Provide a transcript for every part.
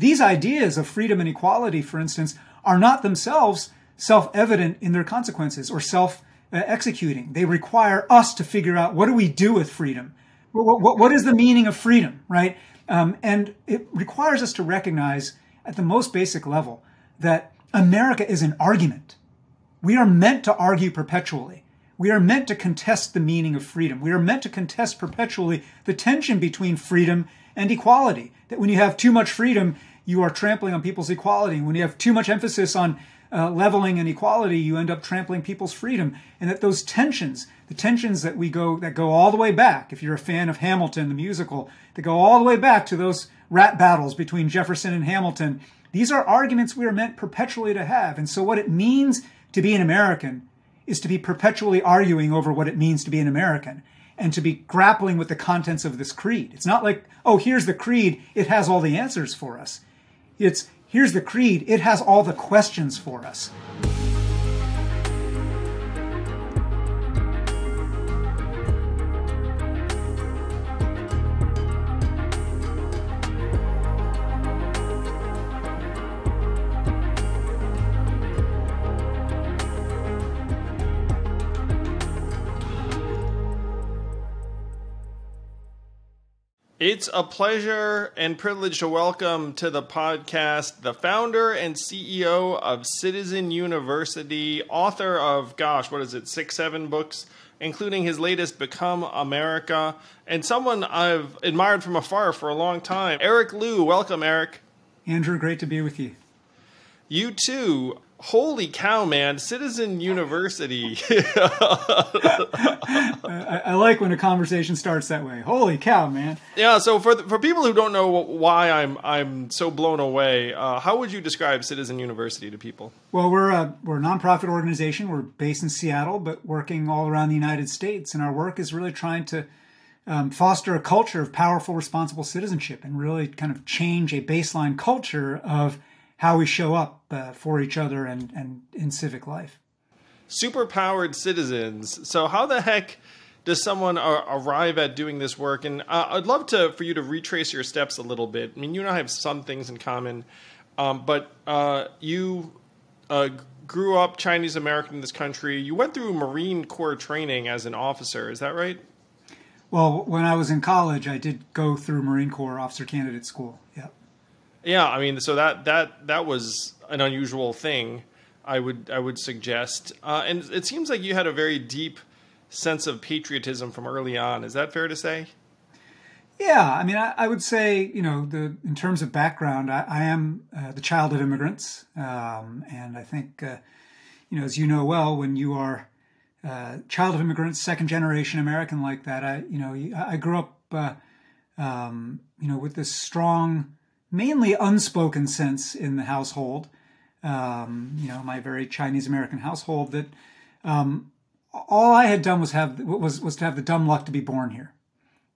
these ideas of freedom and equality, for instance, are not themselves self-evident in their consequences or self-executing. They require us to figure out, what do we do with freedom? What is the meaning of freedom, right? And it requires us to recognize at the most basic level that America is an argument. We are meant to argue perpetually. We are meant to contest the meaning of freedom. We are meant to contest perpetually the tension between freedom and equality. That when you have too much freedom, you are trampling on people's equality. When you have too much emphasis on leveling and equality, you end up trampling people's freedom. And that those tensions, the tensions that go all the way back, if you're a fan of Hamilton, the musical, that go all the way back to those rap battles between Jefferson and Hamilton, these are arguments we are meant perpetually to have. And so what it means to be an American is to be perpetually arguing over what it means to be an American and to be grappling with the contents of this creed. It's not like, oh, here's the creed, it has all the answers for us. It's, here's the creed, it has all the questions for us. It's a pleasure and privilege to welcome to the podcast the founder and CEO of Citizen University, author of, 6, 7 books, including his latest, Become America, and someone I've admired from afar for a long time, Eric Liu. Welcome, Eric. Andrew, great to be with you. You too. Holy cow, man. Citizen University. I like when a conversation starts that way. Holy cow, man. Yeah, so for people who don't know why I'm so blown away, how would you describe Citizen University to people? Well, we're a nonprofit organization. We're based in Seattle, but working all around the United States. And our work is really trying to foster a culture of powerful, responsible citizenship and really kind of change a baseline culture of how we show up for each other and in civic life. Superpowered citizens. So how the heck does someone arrive at doing this work? And I'd love for you to retrace your steps a little bit. I mean, you and I have some things in common, but you grew up Chinese American in this country. You went through Marine Corps training as an officer. Is that right? Well, when I was in college, I did go through Marine Corps officer candidate school. Yeah. Yeah, I mean, so that was an unusual thing, I would suggest, and it seems like you had a very deep sense of patriotism from early on. Is that fair to say? Yeah, I mean, I would say, in terms of background, I am the child of immigrants, and I think, as you know well, when you are child of immigrants, second generation American like that, I grew up, with this strong, mainly unspoken sense in the household, my very Chinese American household, that all I had done was to have the dumb luck to be born here.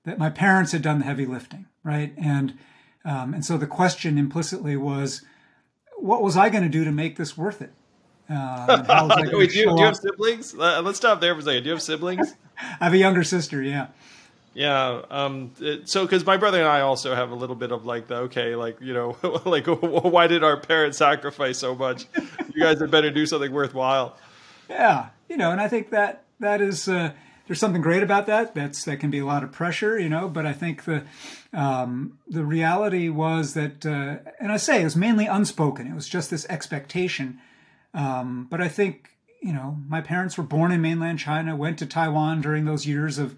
That my parents had done the heavy lifting, right? And so the question implicitly was, what was I going to do to make this worth it? Wait, do you have siblings? Let's stop there for a second. Do you have siblings? I have a younger sister, yeah. Yeah. So, because my brother and I also have a little bit of why did our parents sacrifice so much? You guys had better do something worthwhile. Yeah. And I think that is, there's something great about that. That can be a lot of pressure, but I think the reality was that, and I say it was mainly unspoken. It was just this expectation. But I think, my parents were born in mainland China, went to Taiwan during those years of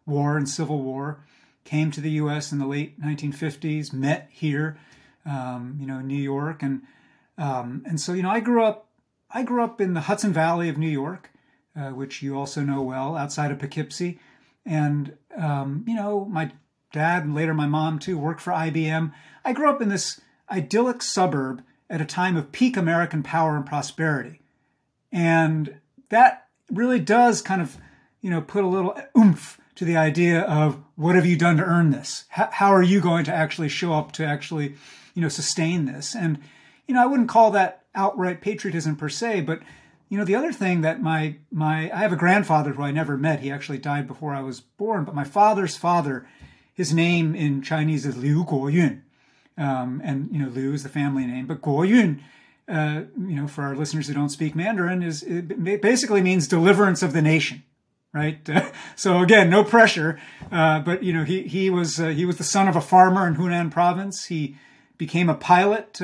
war and civil war, came to the U.S. in the late 1950s, met here, in New York, and so I grew up in the Hudson Valley of New York, which you also know well, outside of Poughkeepsie, and my dad and later my mom too worked for IBM. I grew up in this idyllic suburb at a time of peak American power and prosperity, and that really does kind of put a little oomph to the idea of what have you done to earn this? How are you going to actually show up to actually, sustain this? And, I wouldn't call that outright patriotism per se, but, the other thing that I have a grandfather who I never met. He actually died before I was born, but my father's father, his name in Chinese is Liu Yun, and Liu is the family name, but Guoyun, for our listeners who don't speak Mandarin, it basically means deliverance of the nation, right? So again, no pressure, but he was the son of a farmer in Hunan province. He became a pilot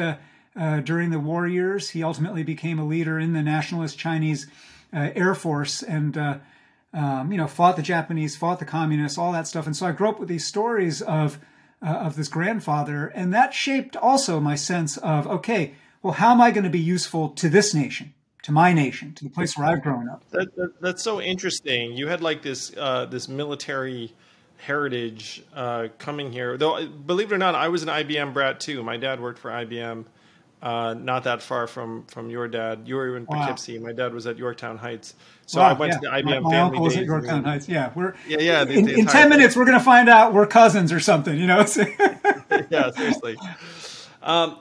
during the war years. He ultimately became a leader in the nationalist Chinese Air Force, and fought the Japanese, fought the communists, all that stuff. And so I grew up with these stories of this grandfather, and that shaped also my sense of, okay, well, how am I going to be useful to this nation, to my nation, to the place where I've grown up? That's so interesting. You had like this military heritage coming here. Though, believe it or not, I was an IBM brat too. My dad worked for IBM, not that far from your dad. You were in Poughkeepsie. Wow. My dad was at Yorktown Heights. So I went to the IBM my family uncle was days. at Yorktown Heights. Yeah, in 10 minutes we're going to find out we're cousins or something. Yeah, seriously.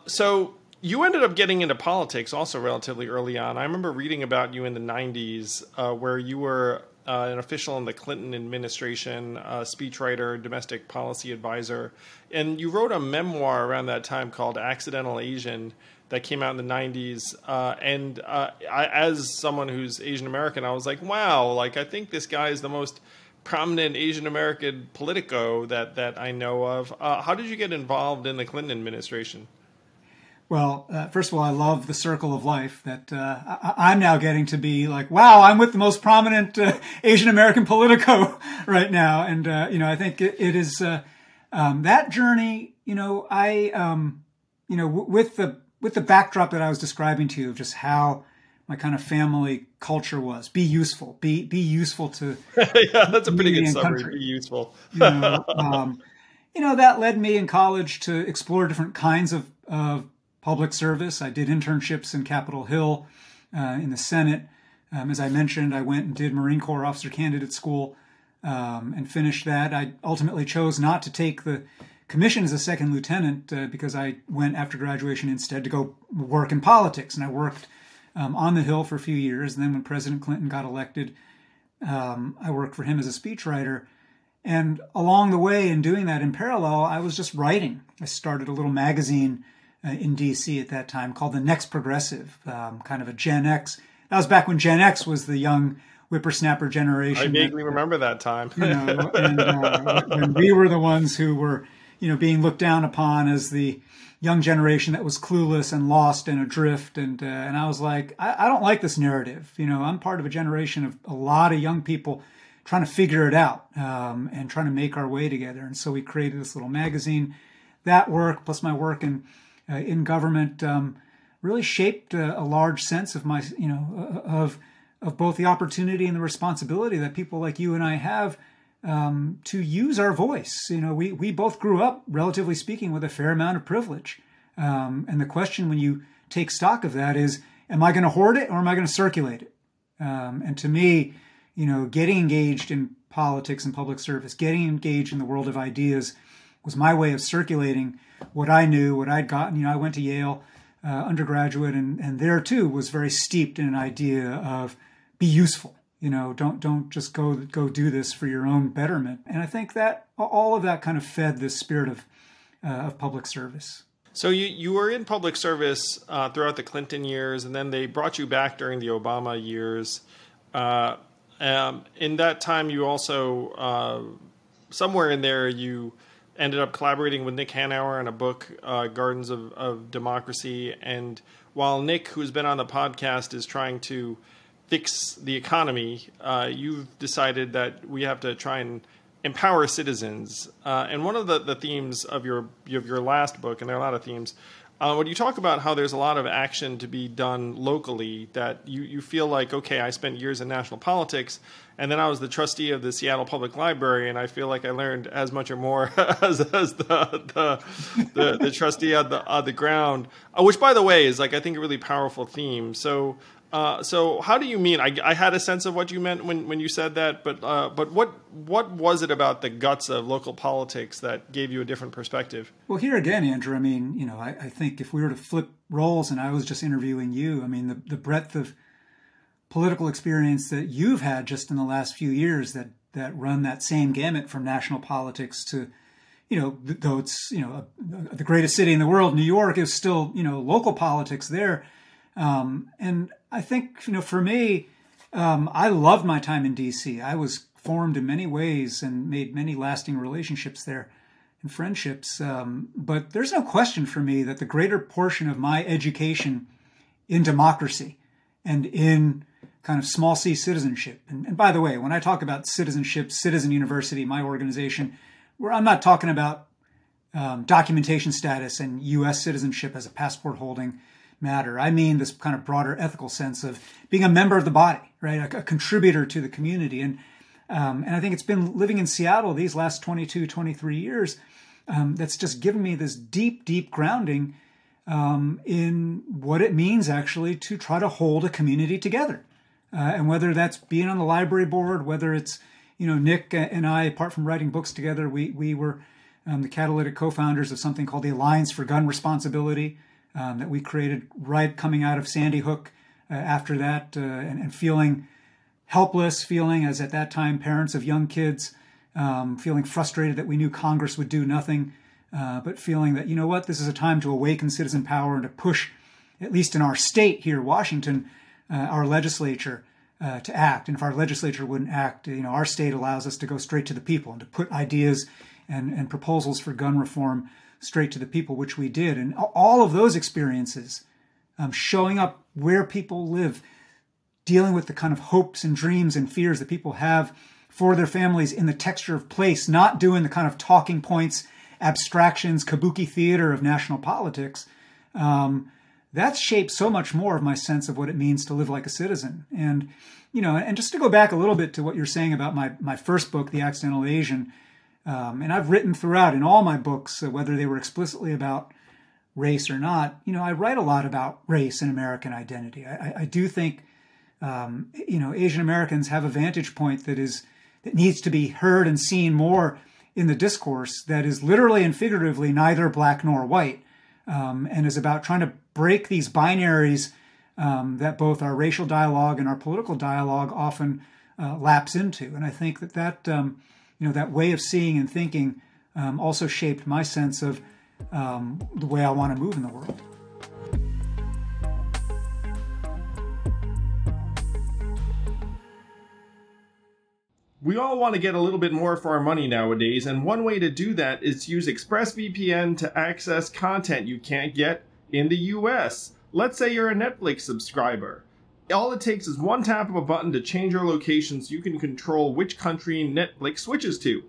So you ended up getting into politics also relatively early on. I remember reading about you in the 90s, where you were an official in the Clinton administration, speechwriter, domestic policy advisor, and you wrote a memoir around that time called Accidental Asian that came out in the 90s. I, as someone who's Asian American, I was like, wow, like I think this guy is the most prominent Asian American politico that I know of. How did you get involved in the Clinton administration? Well, first of all, I love the circle of life that I'm now getting to be like, wow, I'm with the most prominent Asian American politico right now. And, I think it is that journey, with the backdrop that I was describing to you of just how my kind of family culture was, be useful, be useful to yeah, that's a pretty good summary. Country. Be useful. That led me in college to explore different kinds of public service. I did internships in Capitol Hill, in the Senate. As I mentioned, I went and did Marine Corps Officer Candidate School, and finished that. I ultimately chose not to take the commission as a second lieutenant because I went after graduation instead to go work in politics. And I worked on the Hill for a few years. And then when President Clinton got elected, I worked for him as a speechwriter. And along the way in doing that in parallel, I was just writing. I started a little magazine in D.C. at that time called The Next Progressive, kind of a Gen X. That was back when Gen X was the young whippersnapper generation. I vaguely remember that time. When we were the ones who were, being looked down upon as the young generation that was clueless and lost and adrift. And I was like, I don't like this narrative. I'm part of a generation of a lot of young people trying to figure it out and trying to make our way together. And so we created this little magazine. That work, plus my work in government, really shaped a large sense of my, of both the opportunity and the responsibility that people like you and I have to use our voice. We both grew up, relatively speaking, with a fair amount of privilege. And the question when you take stock of that is, am I going to hoard it or am I going to circulate it? And to me, getting engaged in politics and public service, getting engaged in the world of ideas was my way of circulating what I knew, what I'd gotten. I went to Yale undergraduate, and there too was very steeped in an idea of be useful. Don't just go do this for your own betterment. And I think that all of that kind of fed this spirit of public service. So you were in public service throughout the Clinton years, and then they brought you back during the Obama years. In that time, you also, somewhere in there, you ended up collaborating with Nick Hanauer on a book, Gardens of Democracy. And while Nick, who's been on the podcast, is trying to fix the economy, you've decided that we have to try and empower citizens. And one of the themes of your last book, and there are a lot of themes, when you talk about how there's a lot of action to be done locally, that you feel like, okay, I spent years in national politics, and then I was the trustee of the Seattle Public Library, and I feel like I learned as much or more as the trustee on the ground, which, by the way, is I think a really powerful theme. So how do you mean? I had a sense of what you meant when you said that, but what was it about the guts of local politics that gave you a different perspective? Well, here again, Andrew, I think if we were to flip roles and I was just interviewing you, the breadth of political experience that you've had just in the last few years that run that same gamut from national politics to, though it's, the greatest city in the world, New York, is still, local politics there. And I think, for me, I loved my time in DC. I was formed in many ways and made many lasting relationships there and friendships. But there's no question for me that the greater portion of my education in democracy and in kind of small c citizenship. And by the way, when I talk about citizenship, Citizen University, my organization, where I'm not talking about documentation status and U.S. citizenship as a passport holding matter. I mean this kind of broader ethical sense of being a member of the body, right? A contributor to the community. And I think it's been living in Seattle these last 22, 23 years that's just given me this deep, deep grounding in what it means actually to try to hold a community together. And whether that's being on the library board, whether it's, Nick and I, apart from writing books together, we were the catalytic co-founders of something called the Alliance for Gun Responsibility that we created right coming out of Sandy Hook after that, and feeling helpless, feeling as at that time parents of young kids, feeling frustrated that we knew Congress would do nothing, but feeling that, this is a time to awaken citizen power and to push, at least in our state here, Washington, our legislature to act. And if our legislature wouldn't act, our state allows us to go straight to the people and to put ideas and proposals for gun reform straight to the people, which we did. And all of those experiences, showing up where people live, dealing with the kind of hopes and dreams and fears that people have for their families in the texture of place, not doing the kind of talking points, abstractions, kabuki theater of national politics, that's shaped so much more of my sense of what it means to live like a citizen. And, and just to go back a little bit to what you're saying about my first book, The Accidental Asian, and I've written throughout in all my books, whether they were explicitly about race or not, I write a lot about race and American identity. I do think, Asian Americans have a vantage point that needs to be heard and seen more in the discourse that is literally and figuratively neither black nor white, and is about trying to break these binaries that both our racial dialogue and our political dialogue often lapse into. And I think that that way of seeing and thinking also shaped my sense of the way I want to move in the world. We all want to get a little bit more for our money nowadays, and one way to do that is to use ExpressVPN to access content you can't get in the US. Let's say you're a Netflix subscriber. All it takes is one tap of a button to change your location so you can control which country Netflix switches to.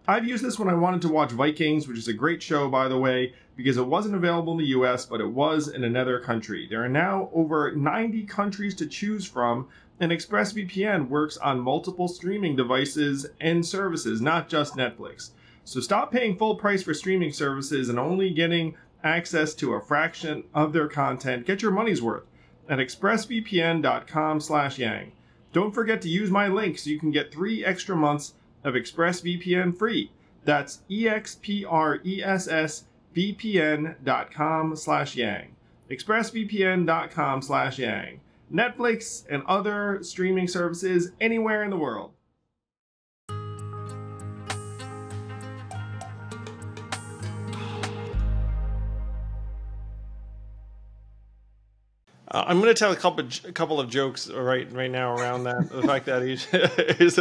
I've used this when I wanted to watch Vikings, which is a great show, by the way, because it wasn't available in the US, but it was in another country. There are now over 90 countries to choose from, and ExpressVPN works on multiple streaming devices and services, not just Netflix. So stop paying full price for streaming services and only getting access to a fraction of their content. Get your money's worth at expressvpn.com/yang. Don't forget to use my link so you can get 3 extra months of ExpressVPN free. That's expressvpn.com/yang. expressvpn.com/yang. Netflix and other streaming services anywhere in the world. I'm going to tell a couple of jokes right now around that, the fact that he's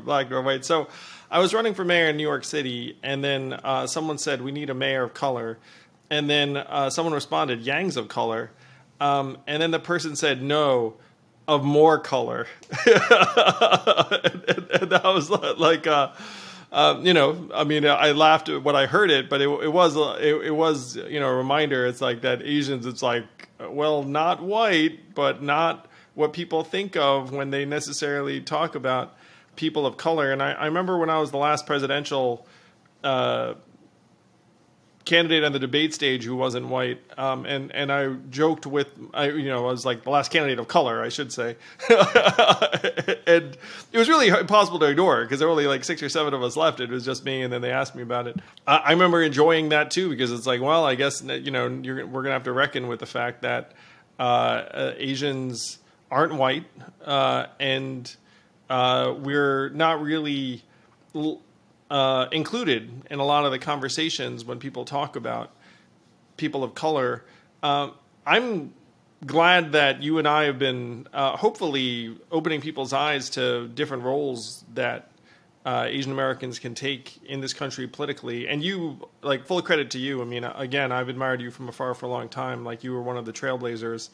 black or white. So I was running for mayor in New York City, and then someone said, we need a mayor of color. And then someone responded, Yang's of color. And then the person said, no, of more color. and I was like, I laughed when I heard it, but it was a reminder. It's like that Asians, it's like, well, not white, but not what people think of when they necessarily talk about people of color. And I remember when I was the last presidential candidate on the debate stage who wasn't white, and I joked with, I was like the last candidate of color, I should say, and it was really impossible to ignore because there were only like 6 or 7 of us left. It was just me, and then they asked me about it. I remember enjoying that too because it's like, well, I guess we're gonna have to reckon with the fact that Asians aren't white, and we're not really included in a lot of the conversations when people talk about people of color. I'm glad that you and I have been hopefully opening people's eyes to different roles that Asian Americans can take in this country politically. And you, like, full credit to you. I mean, again, I've admired you from afar for a long time. Like, you were one of the trailblazers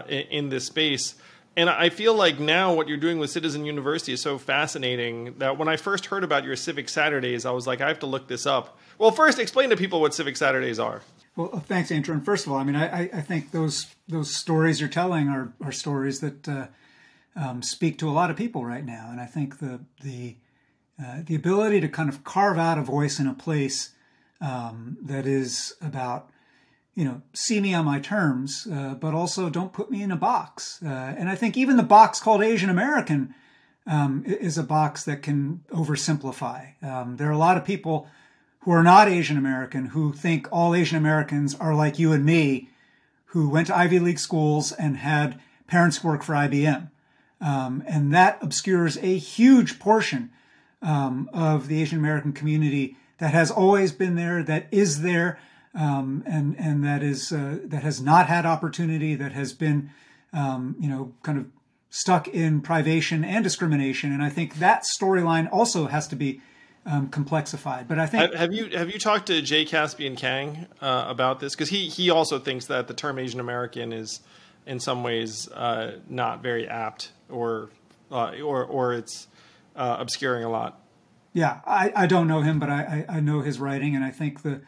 in this space. And I feel like now what you're doing with Citizen University is so fascinating that when I first heard about your Civic Saturdays, I was like, I have to look this up. Well, first, explain to people what Civic Saturdays are. Well, thanks, Andrew. And first of all, I mean, I think those stories you're telling are stories that speak to a lot of people right now. And I think the ability to kind of carve out a voice in a place that is about, see me on my terms, but also don't put me in a box. And I think even the box called Asian American is a box that can oversimplify. There are a lot of people who are not Asian American who think all Asian Americans are like you and me, who went to Ivy League schools and had parents who work for IBM. And that obscures a huge portion of the Asian American community that has always been there, that is there, and that has not had opportunity, that has been, kind of stuck in privation and discrimination. And I think that storyline also has to be complexified. But I think have you talked to Jay Caspian Kang about this? Because he also thinks that the term Asian American is in some ways not very apt, or it's obscuring a lot. Yeah, I don't know him, but I know his writing, and I think the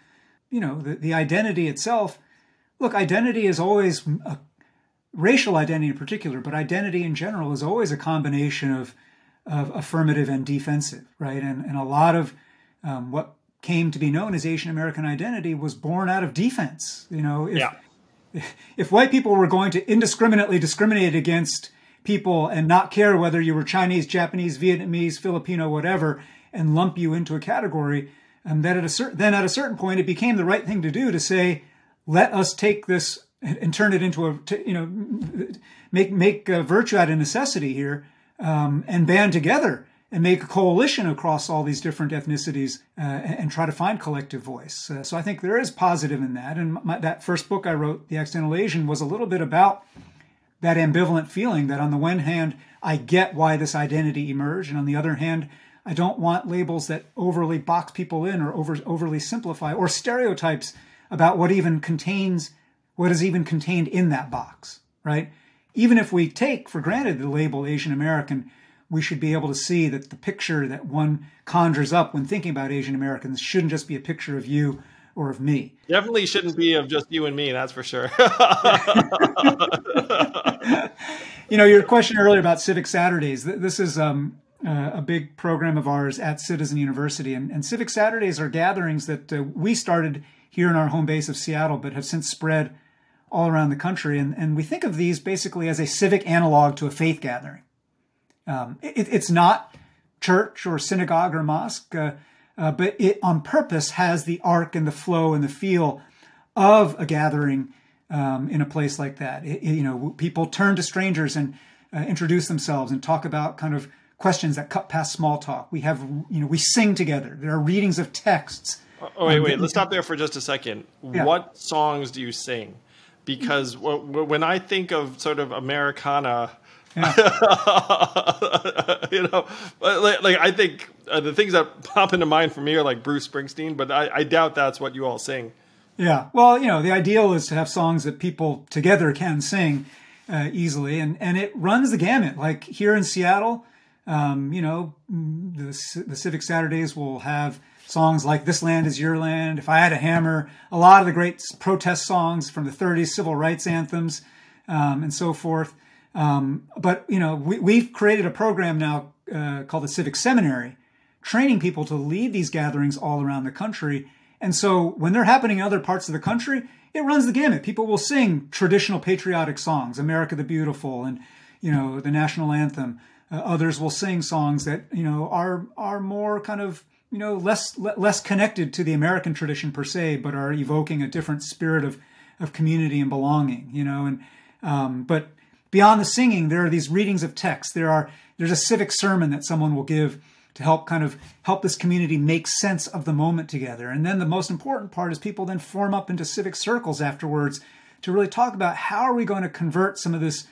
identity itself. Look, identity is always racial identity in particular, but identity in general is always a combination of affirmative and defensive, right? And a lot of what came to be known as Asian American identity was born out of defense. If white people were going to indiscriminately discriminate against people and not care whether you were Chinese, Japanese, Vietnamese, Filipino, whatever, and lump you into a category, then at a certain point it became the right thing to do to say, let us take this and turn it into make a virtue out of necessity here, and band together and make a coalition across all these different ethnicities and try to find collective voice. So I think there is positive in that. And that first book I wrote, The Accidental Asian, was a little bit about that ambivalent feeling that on the one hand, I get why this identity emerged, and on the other hand, I don't want labels that overly box people in or overly simplify, or stereotypes about what is even contained in that box, right? Even if we take for granted the label Asian American, we should be able to see that the picture that one conjures up when thinking about Asian Americans shouldn't just be a picture of you or of me. Definitely shouldn't be of just you and me, that's for sure. Your question earlier about Civic Saturdays, this is a big program of ours at Citizen University. And Civic Saturdays are gatherings that we started here in our home base of Seattle, but have since spread all around the country. And we think of these basically as a civic analog to a faith gathering. It's not church or synagogue or mosque, but it on purpose has the arc and the flow and the feel of a gathering in a place like that. People turn to strangers and introduce themselves and talk about kind of questions that cut past small talk. We sing together. There are readings of texts. Oh, wait. Let's stop there for just a second. Yeah. What songs do you sing? Because when I think of sort of Americana, Yeah. I think the things that pop into mind for me are like Bruce Springsteen, but I doubt that's what you all sing. Yeah. Well, the ideal is to have songs that people together can sing easily, and it runs the gamut. Like here in Seattle, the Civic Saturdays will have songs like This Land Is Your Land, If I Had a Hammer, a lot of the great protest songs from the 30s, civil rights anthems, and so forth. But we've created a program now called the Civic Seminary, training people to lead these gatherings all around the country. And so when they're happening in other parts of the country, it runs the gamut. People will sing traditional patriotic songs, America the Beautiful, and the national anthem. Others will sing songs that are more kind of less connected to the American tradition per se, but are evoking a different spirit of community and belonging. But beyond the singing, there are these readings of text. There's a civic sermon that someone will give to help this community make sense of the moment together. And then the most important part is people then form up into civic circles afterwards to really talk about how are we going to convert some of this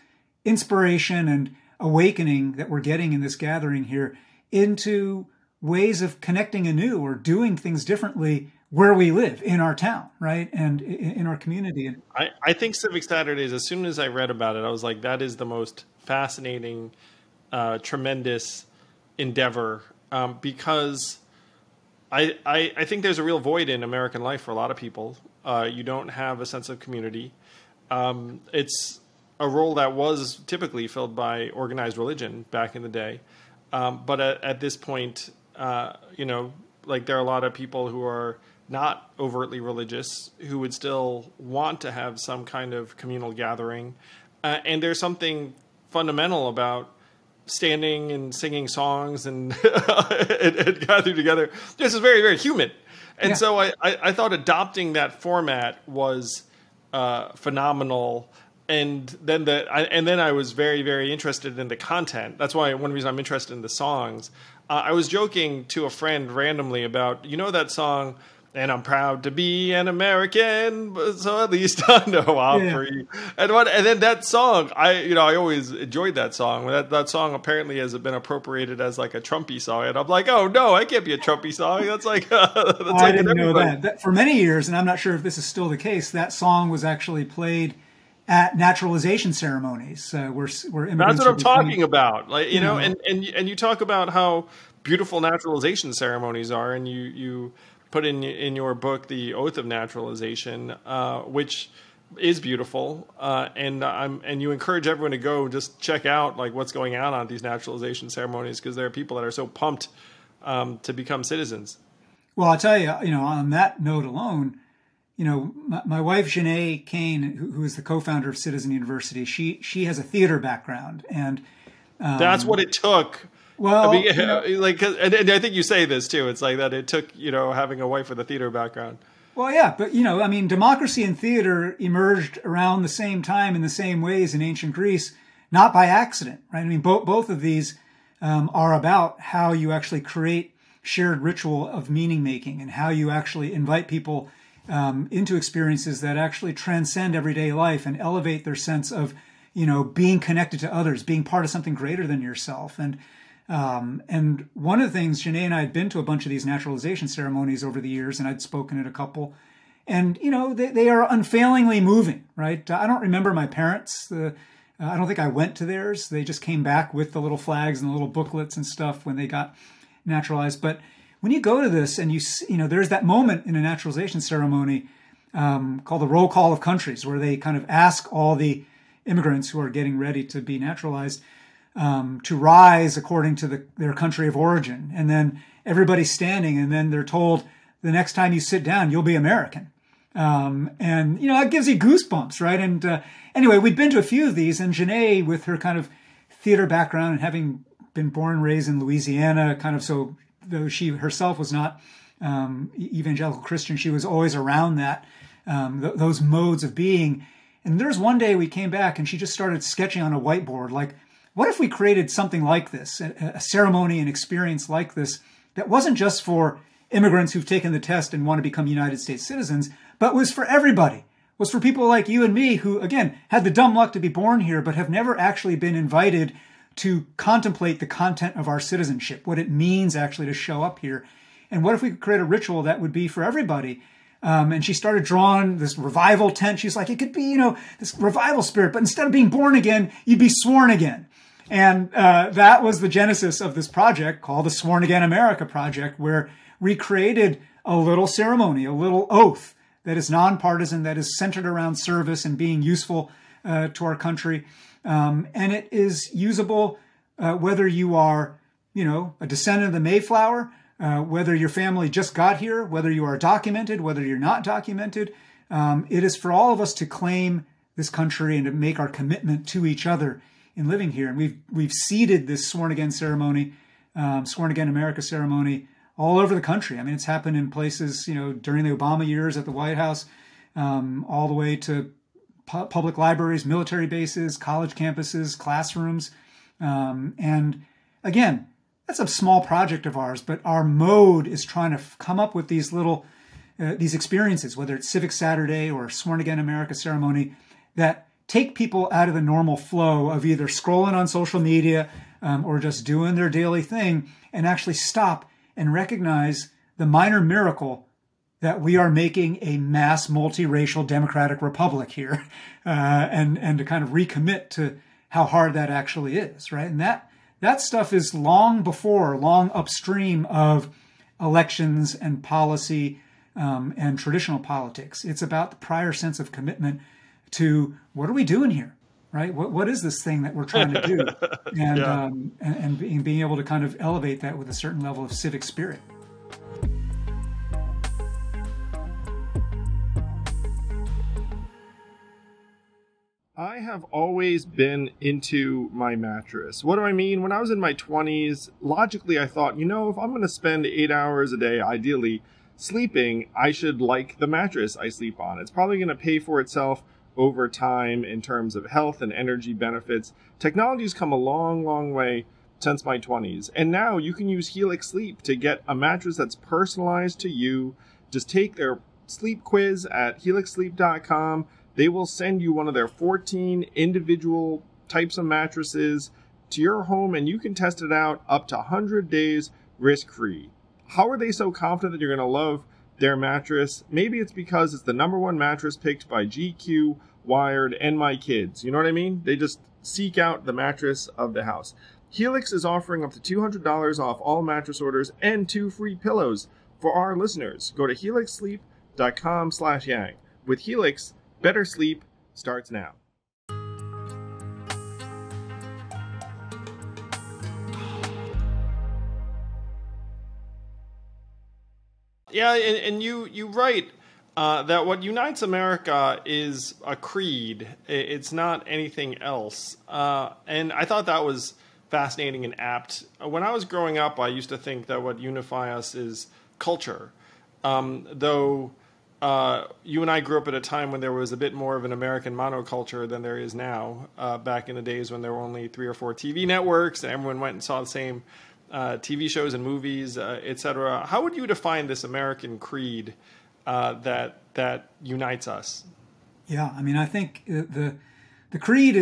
inspiration and awakening that we're getting in this gathering here into ways of connecting anew or doing things differently where we live in our town, right? And in our community. I think Civic Saturdays, as soon as I read about it, I was like, that is the most fascinating, tremendous endeavor, because I think there's a real void in American life for a lot of people. You don't have a sense of community. It's a role that was typically filled by organized religion back in the day. But at this point, like there are a lot of people who are not overtly religious who would still want to have some kind of communal gathering. And there's something fundamental about standing and singing songs and, and gathering together. This is very, very human. And so I thought adopting that format was phenomenal. And then I was very, very interested in the content. That's why one reason I'm interested in the songs. I was joking to a friend randomly about, that song, and I'm proud to be an American, so at least I know I'm free. And then that song, I always enjoyed that song. That song apparently has been appropriated as like a Trumpy song, and I'm like, oh no, I can't be a Trumpy song. That's like I didn't know that. For many years, and I'm not sure if this is still the case, that song was actually played at naturalization ceremonies, where immigrants. That's what I'm talking about. Like and you talk about how beautiful naturalization ceremonies are, and you put in your book the oath of naturalization, which is beautiful, and you encourage everyone to go just check out like what's going on these naturalization ceremonies, because there are people that are so pumped to become citizens. Well, I'll tell you, on that note alone, my wife Janae Kane, who is the co-founder of Citizen University, she has a theater background, and that's what it took. Well, and I think you say this too. It's like that it took, having a wife with a theater background. Well, yeah, but democracy and theater emerged around the same time in the same ways in ancient Greece, not by accident, right? I mean, both of these are about how you actually create shared ritual of meaning making and how you actually invite people into experiences that actually transcend everyday life and elevate their sense of, being connected to others, being part of something greater than yourself. And one of the things, Janae and I had been to a bunch of these naturalization ceremonies over the years, and I'd spoken at a couple, and, they are unfailingly moving, right? I don't remember my parents. I don't think I went to theirs. They just came back with the little flags and the little booklets and stuff when they got naturalized. But when you go to this and there's that moment in a naturalization ceremony called the roll call of countries, where they kind of ask all the immigrants who are getting ready to be naturalized to rise according to their country of origin. And then everybody's standing, and then they're told the next time you sit down, you'll be American. It gives you goosebumps, right? And anyway, we'd been to a few of these, and Janae, with her kind of theater background and having been born and raised in Louisiana, though she herself was not evangelical Christian, she was always around that, those modes of being. And there's one day we came back and she just started sketching on a whiteboard, like, what if we created something like this, a ceremony and experience like this, that wasn't just for immigrants who've taken the test and want to become United States citizens, but was for everybody, was for people like you and me who, again, had the dumb luck to be born here, but have never actually been invited to contemplate the content of our citizenship, what it means actually to show up here. And what if we could create a ritual that would be for everybody? And she started drawing this revival tent. She's like, it could be, this revival spirit, but instead of being born again, you'd be sworn again. And that was the genesis of this project called the Sworn Again America Project, where we created a little ceremony, a little oath that is nonpartisan, that is centered around service and being useful to our country. And it is usable whether you are, a descendant of the Mayflower, whether your family just got here, whether you are documented, whether you're not documented. It is for all of us to claim this country and to make our commitment to each other in living here. And we've seeded this Sworn Again ceremony, Sworn Again America ceremony, all over the country. I mean, it's happened in places, during the Obama years at the White House, all the way to public libraries, military bases, college campuses, classrooms. And again, that's a small project of ours, but our mode is trying to come up with these little, these experiences, whether it's Civic Saturday or Sworn Again America ceremony, that take people out of the normal flow of either scrolling on social media or just doing their daily thing, and actually stop and recognize the minor miracle that we are making a mass multiracial democratic republic here, and to kind of recommit to how hard that actually is, right? And that stuff is long upstream of elections and policy and traditional politics. It's about the prior sense of commitment to what are we doing here, right? What is this thing that we're trying to do, and being able to kind of elevate that with a certain level of civic spirit. I have always been into my mattress. What do I mean? When I was in my 20s, logically I thought, if I'm going to spend 8 hours a day, ideally, sleeping, I should like the mattress I sleep on. It's probably going to pay for itself over time in terms of health and energy benefits. Technology's come a long, long way since my 20s. And now you can use Helix Sleep to get a mattress that's personalized to you. Just take their sleep quiz at helixsleep.com. They will send you one of their 14 individual types of mattresses to your home, and you can test it out up to 100 days risk-free. How are they so confident that you're going to love their mattress? Maybe it's because it's the #1 mattress picked by GQ, Wired, and my kids. You know what I mean? They just seek out the mattress of the house. Helix is offering up to $200 off all mattress orders and 2 free pillows for our listeners. Go to helixsleep.com/yang. With Helix, better sleep starts now. Yeah, and you write that what unites America is a creed. It's not anything else. And I thought that was fascinating and apt. When I was growing up, I used to think that what unifies us is culture. Though you and I grew up at a time when there was a bit more of an American monoculture than there is now, back in the days when there were only 3 or 4 TV networks and everyone went and saw the same TV shows and movies, etc. How would you define this American creed that unites us? Yeah, I mean, I think the creed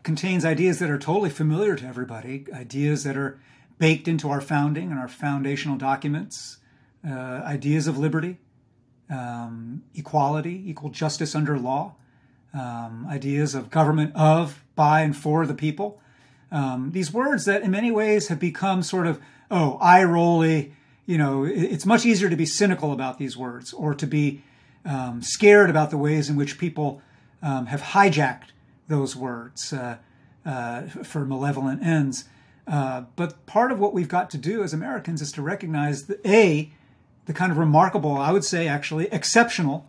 contains ideas that are totally familiar to everybody, ideas that are baked into our founding and our foundational documents, ideas of liberty, equality, equal justice under law, ideas of government of, by, and for the people. These words that in many ways have become sort of, eye-rolly. It's much easier to be cynical about these words or to be scared about the ways in which people have hijacked those words for malevolent ends. But part of what we've got to do as Americans is to recognize that, the kind of remarkable, I would say actually exceptional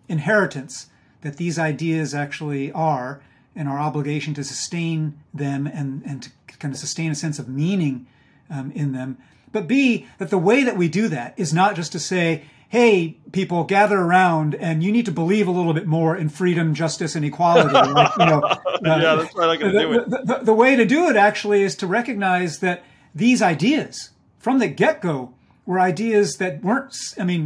inheritance that these ideas actually are, and our obligation to sustain them and to kind of sustain a sense of meaning in them. But B, that the way that we do that is not just to say, hey, people, gather around and you need to believe a little bit more in freedom, justice, and equality. Yeah, that's right. I'm going to do it. The way to do it actually is to recognize that these ideas from the get-go were ideas that weren't,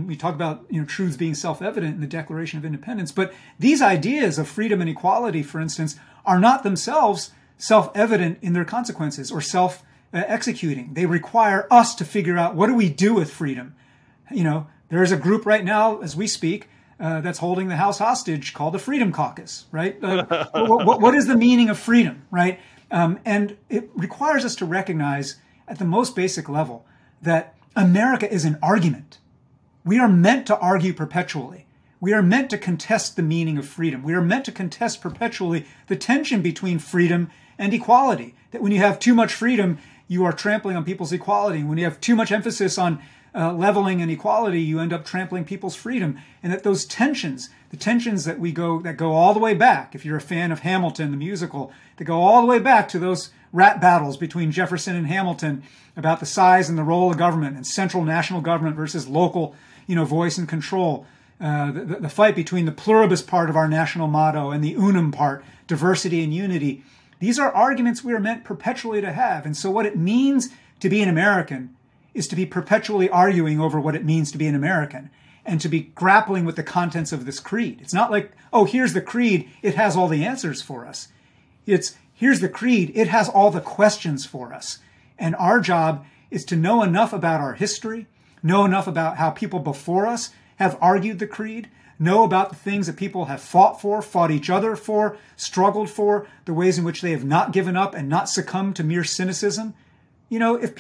we talk about, truths being self-evident in the Declaration of Independence, but these ideas of freedom and equality, for instance, are not themselves self-evident in their consequences or self-executing. They require us to figure out, what do we do with freedom? There is a group right now, as we speak, that's holding the House hostage called the Freedom Caucus, right? What is the meaning of freedom, right? And it requires us to recognize at the most basic level that America is an argument. We are meant to argue perpetually. We are meant to contest the meaning of freedom. We are meant to contest perpetually the tension between freedom and equality. That when you have too much freedom, you are trampling on people's equality. When you have too much emphasis on leveling and equality, you end up trampling people's freedom. And that those tensions, the tensions that go all the way back, if you're a fan of Hamilton, the musical, that go all the way back to those rap battles between Jefferson and Hamilton about the size and the role of government and central national government versus local, voice and control. The fight between the pluribus part of our national motto and the unum part, diversity and unity. These are arguments we are meant perpetually to have. And so what it means To be an American is to be perpetually arguing over what it means to be an American and to be grappling with the contents of this creed. It's not like, oh, here's the creed, it has all the answers for us. It's, here's the creed, it has all the questions for us. And our job is to know enough about our history, know enough about how people before us have argued the creed, know about the things that people have fought for, fought each other for, struggled for, the ways in which they have not given up and not succumbed to mere cynicism. You know, if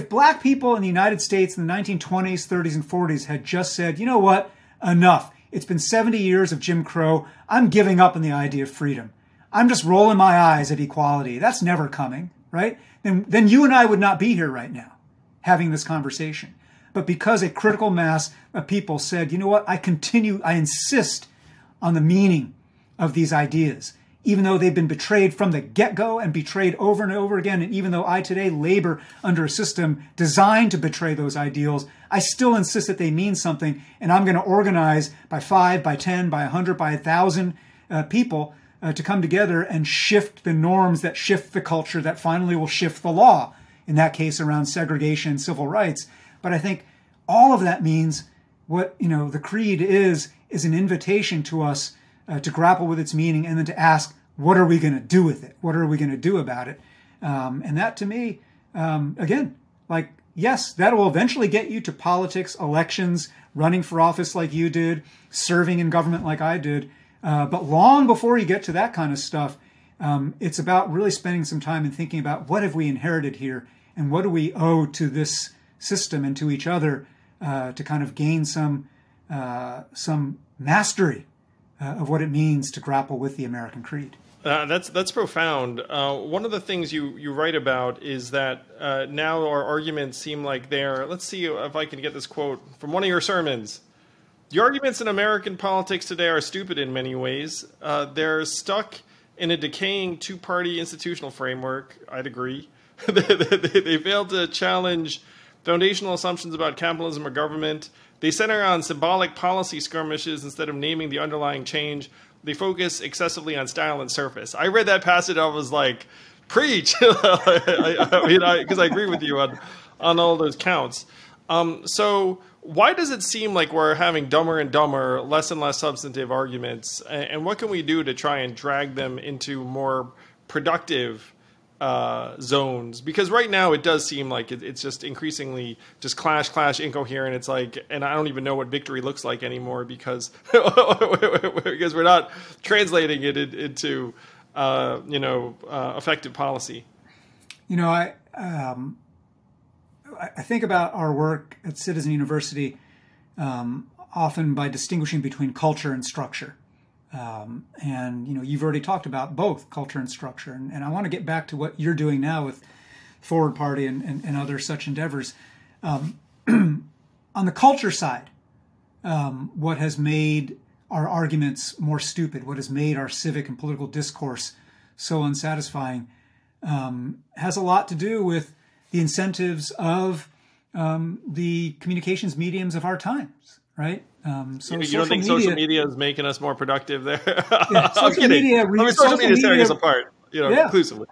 black people in the United States in the 1920s, 30s, and 40s had just said, you know what, enough. It's been 70 years of Jim Crow. I'm giving up on the idea of freedom. I'm just rolling my eyes at equality. That's never coming, right? Then you and I would not be here right now having this conversation. But because a critical mass of people said, you know what, I insist on the meaning of these ideas, even though they've been betrayed from the get-go and betrayed over and over again. And even though I today labor under a system designed to betray those ideals, I still insist that they mean something. And I'm going to organize by 5, by 10, by 100, by 1,000 people to come together and shift the norms that shift the culture that finally will shift the law, in that case around segregation and civil rights. But I think all of that means what, the creed is an invitation to us to grapple with its meaning and then to ask, what are we going to do with it? What are we going to do about it? And that to me, again, like, yes, that will eventually get you to politics, elections, running for office like you did, serving in government like I did. But long before you get to that kind of stuff, it's about really spending some time and thinking about what have we inherited here and what do we owe to this system and to each other to kind of gain some mastery of what it means to grapple with the American creed. That's profound. One of the things you write about is that now our arguments seem like they're, let's see if I can get this quote from one of your sermons. The arguments in American politics today are stupid in many ways. They're stuck in a decaying two-party institutional framework. I'd agree. They fail to challenge foundational assumptions about capitalism or government. They center on symbolic policy skirmishes instead of naming the underlying change. They focus excessively on style and surface. I read that passage, I was like, preach! Because I agree with you on all those counts. So why does it seem like we're having dumber and dumber, less and less substantive arguments? And what can we do to try and drag them into more productive zones? Because right now it does seem like it's just increasingly just clash, incoherent. It's like, and I don't even know what victory looks like anymore because we're not translating it into effective policy. I think about our work at Citizen University often by distinguishing between culture and structure. And you've already talked about both culture and structure. And I want to get back to what you're doing now with Forward Party and other such endeavors. On the culture side, what has made our arguments more stupid, what has made our civic and political discourse so unsatisfying, has a lot to do with the incentives of the communications mediums of our times, right? So you don't think social media is making us more productive there? Yeah, social media is tearing us apart, inclusively.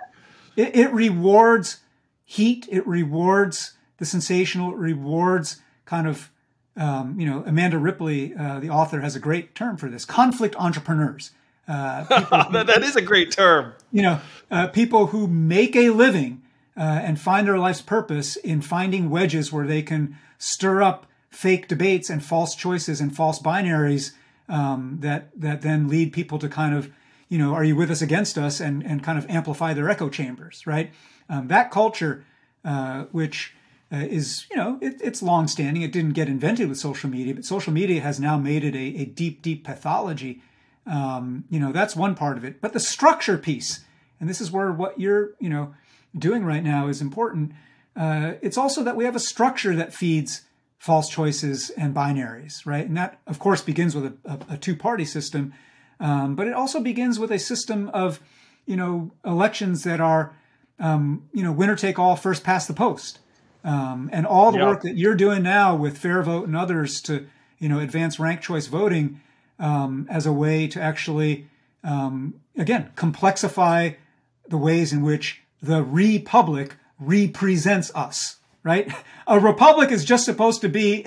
It rewards heat. It rewards the sensational. It rewards kind of, Amanda Ripley, the author, has a great term for this: conflict entrepreneurs. That is a great term. People who make a living and find their life's purpose in finding wedges where they can stir up fake debates and false choices and false binaries that then lead people to kind of, are you with us, against us, and kind of amplify their echo chambers, right? That culture, which is, it's longstanding. It didn't get invented with social media, but social media has now made it a deep, deep pathology. That's one part of it. But the structure piece, and this is where what you're, doing right now is important. It's also that we have a structure that feeds false choices and binaries, right? And that, of course, begins with a two-party system, but it also begins with a system of, elections that are, winner take all, first past the post, and all the work that you're doing now with Fair Vote and others to, advance ranked choice voting as a way to actually, again, complexify the ways in which the republic represents us, right? A republic is just supposed to be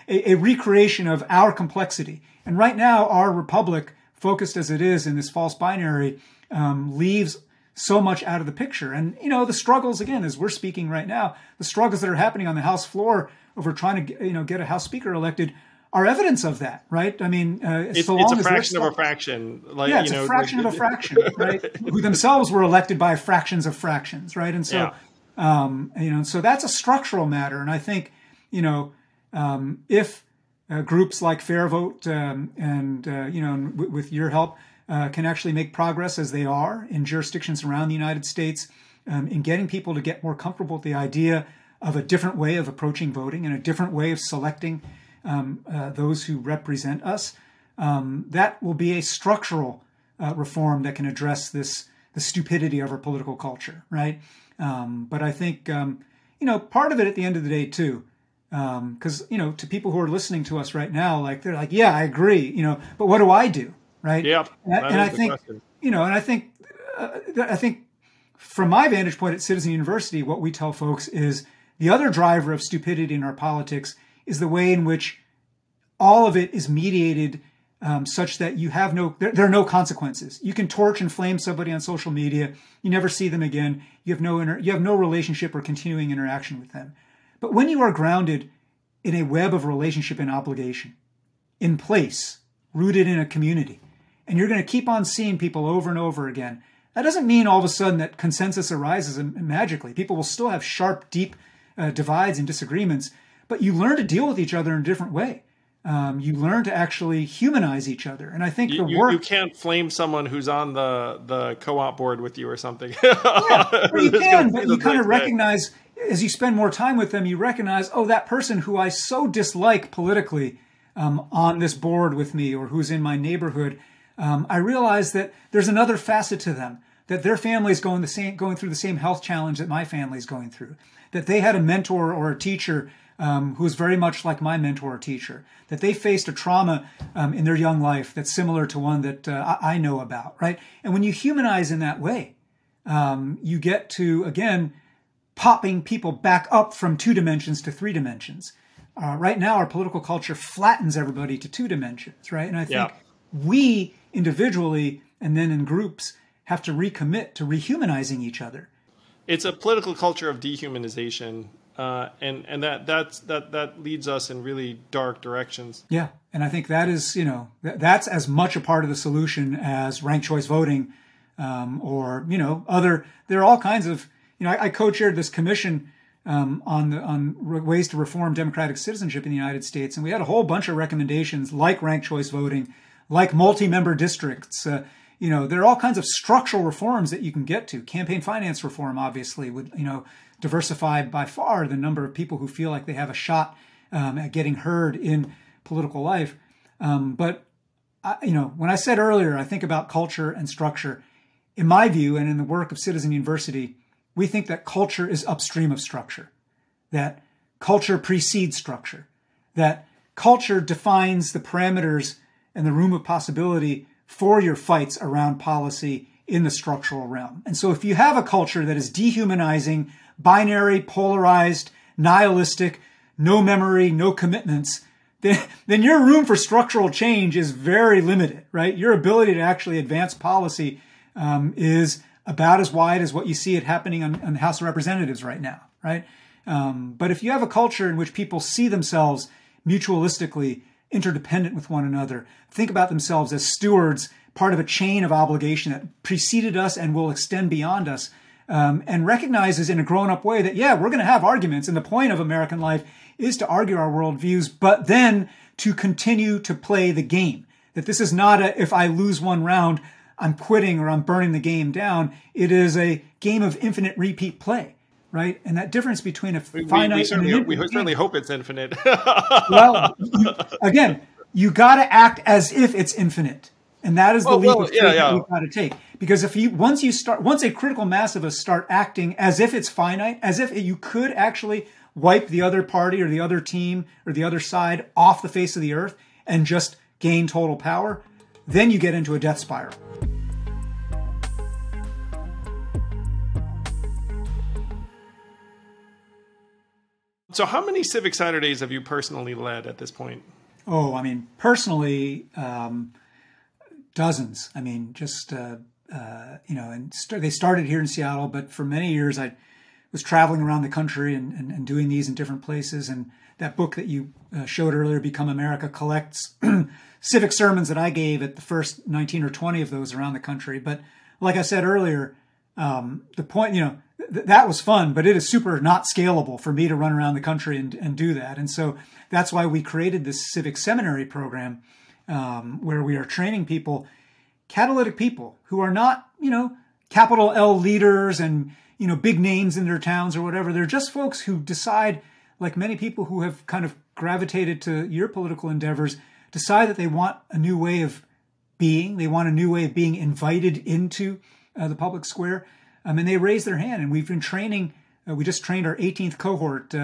a recreation of our complexity. And right now, our republic, focused as it is in this false binary, leaves so much out of the picture. And, the struggles, again, as we're speaking right now, the struggles that are happening on the House floor over trying to, get a House Speaker elected are evidence of that, right? I mean, it's a fraction of a fraction. It's a fraction of a fraction, right? Who themselves were elected by fractions of fractions, right? And so, so that's a structural matter. And I think, if groups like Fair Vote and with your help can actually make progress as they are in jurisdictions around the United States, in getting people to get more comfortable with the idea of a different way of approaching voting and a different way of selecting those who represent us, that will be a structural reform that can address the stupidity of our political culture, right? But I think, part of it at the end of the day, too, because, to people who are listening to us right now, like, they're like, yeah, I agree, but what do I do, right? Yeah, and I think, I think from my vantage point at Citizen University, what we tell folks is the other driver of stupidity in our politics is the way in which all of it is mediated such that you have there are no consequences. You can torch and flame somebody on social media. You never see them again. You have no relationship or continuing interaction with them. But when you are grounded in a web of relationship and obligation, in place, rooted in a community, and you're going to keep on seeing people over and over again, that doesn't mean all of a sudden that consensus arises magically. People will still have sharp, deep divides and disagreements, but you learn to deal with each other in a different way. You learn to actually humanize each other. And I think you can't flame someone who's on the co-op board with you or something. Or you can, but you kind of recognize, as you spend more time with them, you recognize, oh, that person who I so dislike politically on this board with me, or who's in my neighborhood, I realize that there's another facet to them, that their family is going through the same health challenge that my family is going through, that they had a mentor or a teacher who was very much like my mentor or teacher, that they faced a trauma in their young life that's similar to one that I know about, right? And when you humanize in that way, you get to, again, popping people back up from 2 dimensions to 3 dimensions. Right now, our political culture flattens everybody to 2 dimensions, right? And I think we individually and then in groups have to recommit to rehumanizing each other. It's a political culture of dehumanization, and that leads us in really dark directions. Yeah, and I think that is, that's as much a part of the solution as ranked choice voting, or there are all kinds of, I co-chaired this commission on ways to reform democratic citizenship in the United States, and we had a whole bunch of recommendations like ranked choice voting, like multi-member districts. There are all kinds of structural reforms that you can get to. Campaign finance reform, obviously, would, diversify by far the number of people who feel like they have a shot at getting heard in political life. But when I said earlier, I think about culture and structure. In my view, and in the work of Citizen University, we think that culture is upstream of structure, that culture precedes structure, that culture defines the parameters and the room of possibility for your fights around policy in the structural realm. And so if you have a culture that is dehumanizing, binary, polarized, nihilistic, no memory, no commitments, then your room for structural change is very limited, right? Your ability to actually advance policy is about as wide as what you see it happening on the House of Representatives right now, right? But if you have a culture in which people see themselves mutualistically interdependent with one another, think about themselves as stewards, part of a chain of obligation that preceded us and will extend beyond us, and recognizes in a grown-up way that, we're going to have arguments, and the point of American life is to argue our worldviews, but then to continue to play the game. That this is not if I lose one round, I'm quitting or I'm burning the game down. It is a game of infinite repeat play, right? And that difference between a finite and an infinite. We certainly hope it's infinite. Well, again, you got to act as if it's infinite. And that is the leap of faith that you've got to take. Because once a critical mass of us start acting as if it's finite, as if you could actually wipe the other party or the other team or the other side off the face of the earth and just gain total power, then you get into a death spiral. So how many Civic Saturdays have you personally led at this point? Oh, I mean, personally, dozens. I mean, just, and they started here in Seattle, but for many years I was traveling around the country and doing these in different places. And that book that you showed earlier, Become America, collects civic sermons that I gave at the first 19 or 20 of those around the country. But like I said earlier, the point, that was fun, but it is super not scalable for me to run around the country and do that. And so that's why we created this Civic Seminary program, where we are training people, catalytic people who are not, capital L leaders and, big names in their towns or whatever. They're just folks who decide, like many people who have kind of gravitated to your political endeavors, decide that they want a new way of being. They want a new way of being invited into the public square. And they raise their hand. And we've been training, we just trained our 18th cohort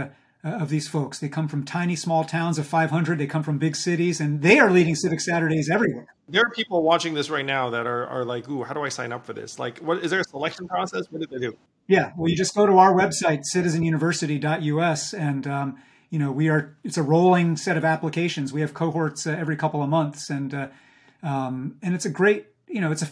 of these folks. They come from tiny, small towns of 500. They come from big cities, and they are leading Civic Saturdays everywhere. There are people watching this right now that are like, ooh, how do I sign up for this? Like, what is there a selection process? What did they do? Yeah, well, you just go to our website, citizenuniversity.us, and it's a rolling set of applications. We have cohorts every couple of months, and it's a great,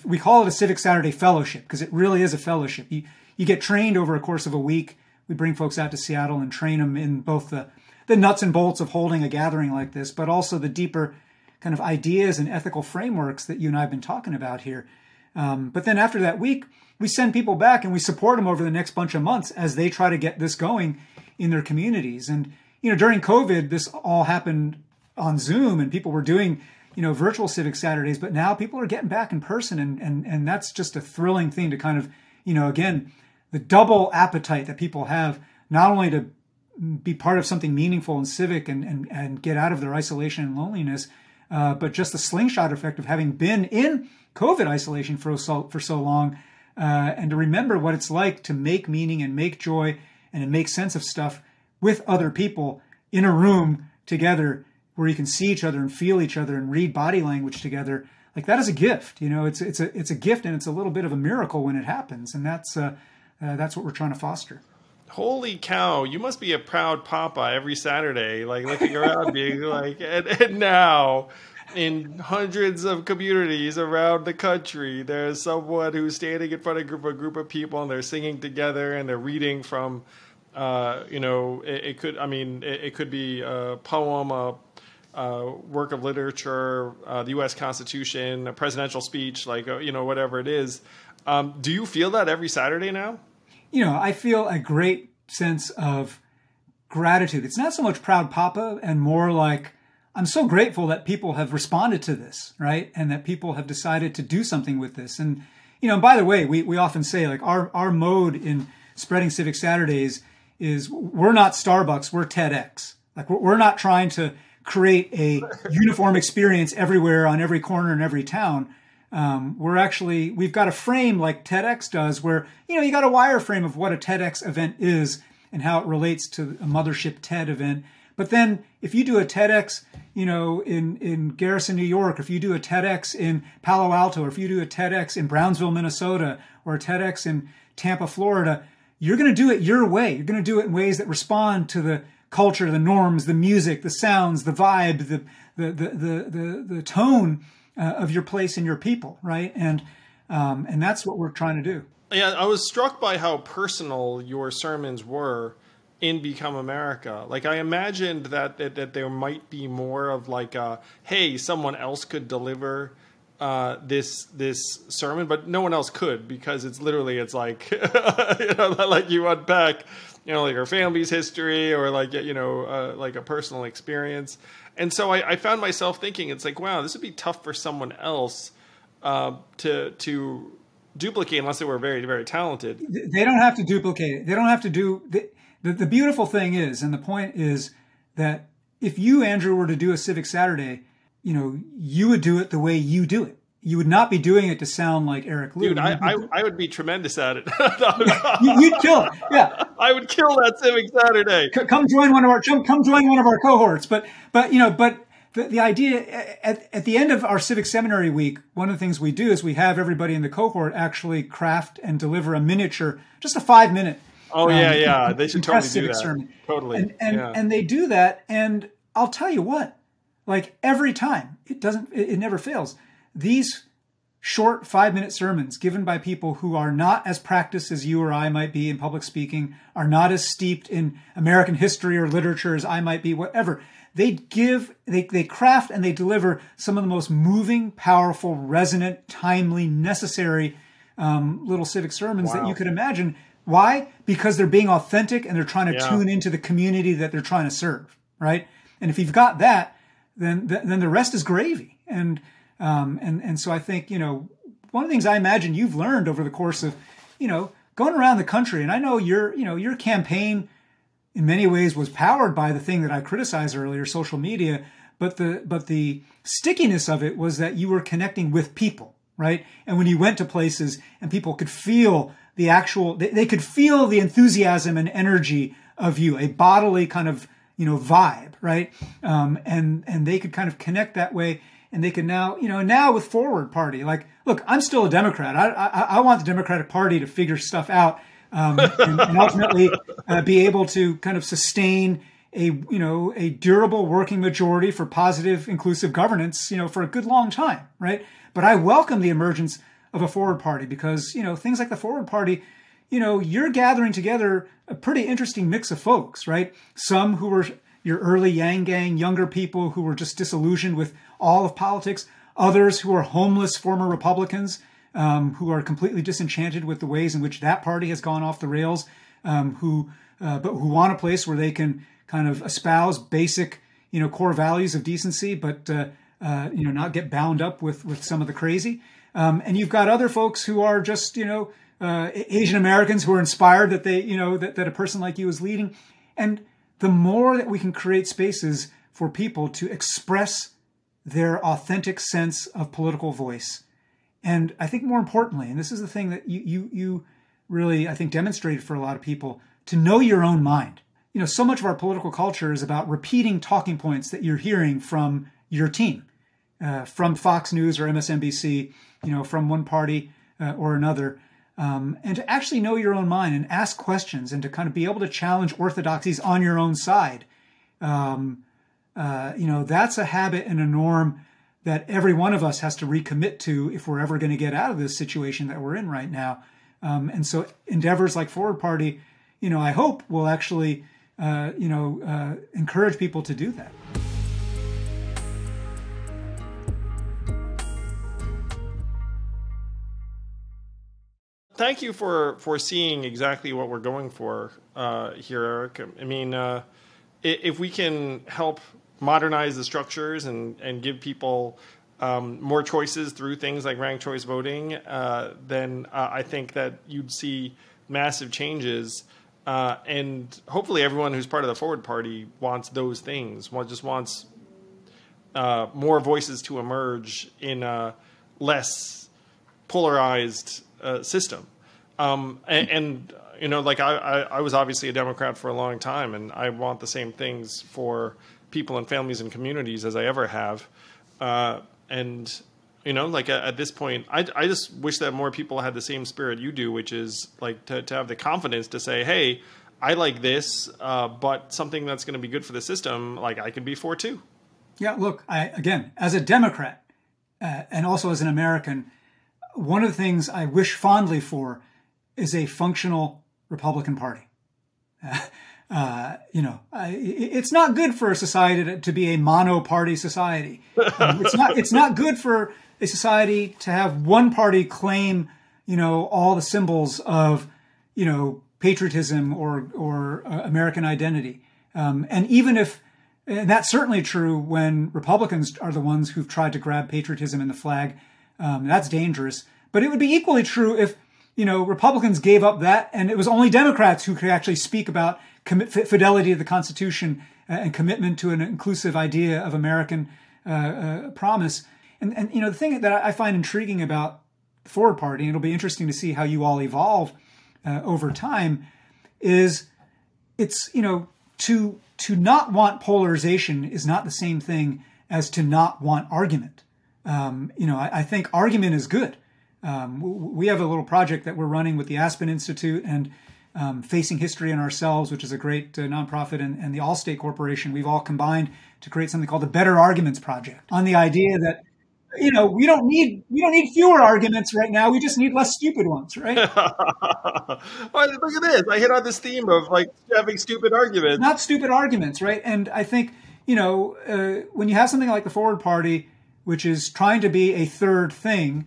we call it a Civic Saturday fellowship because it really is a fellowship. You get trained over a course of a week. We bring folks out to Seattle and train them in both the nuts and bolts of holding a gathering like this, but also the deeper kind of ideas and ethical frameworks that you and I have been talking about here. But then after that week, we send people back and we support them over the next bunch of months as they try to get this going in their communities. And, during COVID, this all happened on Zoom and people were doing, virtual Civic Saturdays, but now people are getting back in person. And that's just a thrilling thing to kind of, again, the double appetite that people have, not only to be part of something meaningful and civic and get out of their isolation and loneliness, but just the slingshot effect of having been in COVID isolation for so long, and to remember what it's like to make meaning and make joy and to make sense of stuff with other people in a room together where you can see each other and feel each other and read body language together. Like, that is a gift. It's a gift, and it's a little bit of a miracle when it happens. And that's what we're trying to foster. Holy cow, you must be a proud papa every Saturday, like looking around being like, and now in hundreds of communities around the country, there's someone who's standing in front of a group of people and they're singing together and they're reading from, it could be a poem, a work of literature, the U.S. Constitution, a presidential speech, whatever it is. Do you feel that every Saturday now? I feel a great sense of gratitude. It's not so much proud papa and more like, I'm so grateful that people have responded to this, right? And that people have decided to do something with this. And, by the way, we often say, like, our mode in spreading Civic Saturdays is we're not Starbucks, we're TEDx. Like, we're not trying to create a uniform experience everywhere on every corner in every town. We've got a frame like TEDx does where, you got a wireframe of what a TEDx event is and how it relates to a mothership TED event. But then if you do a TEDx, in Garrison, New York, or if you do a TEDx in Palo Alto, or if you do a TEDx in Brownsville, Minnesota, or a TEDx in Tampa, Florida, you're going to do it your way. You're going to do it in ways that respond to the culture, the norms, the music, the sounds, the vibe, the tone of your place and your people, right? And that's what we're trying to do. Yeah, I was struck by how personal your sermons were in Become America. Like, I imagined that there might be more of like, hey, someone else could deliver this sermon, but no one else could, because it's like, like you unpack, like your family's history or like, like a personal experience. And so I found myself thinking, it's like, wow, this would be tough for someone else to duplicate unless they were very, very talented. They don't have to duplicate it. They don't have to do... The beautiful thing is, and the point is, that if you, Andrew, were to do a Civic Saturday, you would do it the way you do it. You would not be doing it to sound like Eric Liu. Dude, I would be tremendous at it. You'd kill it. Yeah, I would kill that Civic Saturday. Come join one of our cohorts. But the idea at the end of our Civic Seminary week, one of the things we do is we have everybody in the cohort actually craft and deliver a miniature, just a 5-minute Oh yeah. They should totally compressed do civic that. sermon. Totally. And they do that. And I'll tell you what, like every time, it never fails. These short 5-minute sermons given by people who are not as practiced as you or I might be in public speaking, are not as steeped in American history or literature as I might be, whatever. They craft and they deliver some of the most moving, powerful, resonant, timely, necessary little civic sermons that you could imagine. Why? Because they're being authentic and they're trying to tune into the community that they're trying to serve, right? And if you've got that, then the rest is gravy. And so I think, one of the things I imagine you've learned over the course of, going around the country, and I know your campaign in many ways was powered by the thing that I criticized earlier, social media, but the stickiness of it was that you were connecting with people, right? And when you went to places and people could feel they could feel the enthusiasm and energy of you, a bodily kind of, vibe, right? And they could kind of connect that way. And they can now, now with Forward Party, like, look, I'm still a Democrat. I want the Democratic Party to figure stuff out and ultimately be able to kind of sustain a durable working majority for positive, inclusive governance, for a good long time, right? But I welcome the emergence of a Forward Party because, things like the Forward Party, you're gathering together a pretty interesting mix of folks, right? Some who were your early Yang Gang, younger people who were just disillusioned with all of politics, others who are homeless former Republicans, who are completely disenchanted with the ways in which that party has gone off the rails, but who want a place where they can kind of espouse basic, core values of decency, but not get bound up with some of the crazy. And you've got other folks who are just, Asian Americans who are inspired that they, that a person like you is leading. And the more that we can create spaces for people to express their authentic sense of political voice. And I think more importantly, and this is the thing that you really, I think, demonstrated for a lot of people, to know your own mind. So much of our political culture is about repeating talking points that you're hearing from your team, from Fox News or MSNBC, from one party or another. And to actually know your own mind and ask questions and to kind of be able to challenge orthodoxies on your own side. That's a habit and a norm that every one of us has to recommit to if we're ever going to get out of this situation that we're in right now. And so endeavors like Forward Party, I hope will actually, encourage people to do that. Thank you for seeing exactly what we're going for here, Eric. I mean, if we can help modernize the structures and give people more choices through things like ranked choice voting, then I think that you'd see massive changes. And hopefully everyone who's part of the Forward Party wants those things, wants more voices to emerge in a less polarized system. I was obviously a Democrat for a long time, and I want the same things for people and families and communities as I ever have. At this point, I just wish that more people had the same spirit you do, which is like to have the confidence to say, hey, I like this, but something that's going to be good for the system, like I can be for too. Yeah, look, again, as a Democrat and also as an American, one of the things I wish fondly for is a functional Republican Party. It's not good for a society to be a mono-party society. It's not good for a society to have one party claim, all the symbols of, patriotism or American identity. And even if, and that's certainly true when Republicans are the ones who've tried to grab patriotism in the flag, that's dangerous. But it would be equally true if, Republicans gave up that and it was only Democrats who could actually speak about fidelity to the Constitution and commitment to an inclusive idea of American promise. And the thing that I find intriguing about the Forward Party, and it'll be interesting to see how you all evolve over time, is it's, to not want polarization is not the same thing as to not want argument. I think argument is good. We have a little project that we're running with the Aspen Institute, and Facing History and Ourselves, which is a great nonprofit, and the Allstate Corporation, we've all combined to create something called the Better Arguments Project, on the idea that, we don't need fewer arguments right now. We just need less stupid ones, right? Well, look at this. I hit on this theme of like having stupid arguments. Not stupid arguments, right? And I think, when you have something like the Forward Party, which is trying to be a third thing,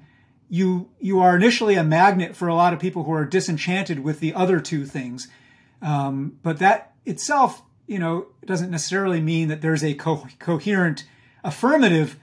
you are initially a magnet for a lot of people who are disenchanted with the other two things. But that itself, doesn't necessarily mean that there's a coherent affirmative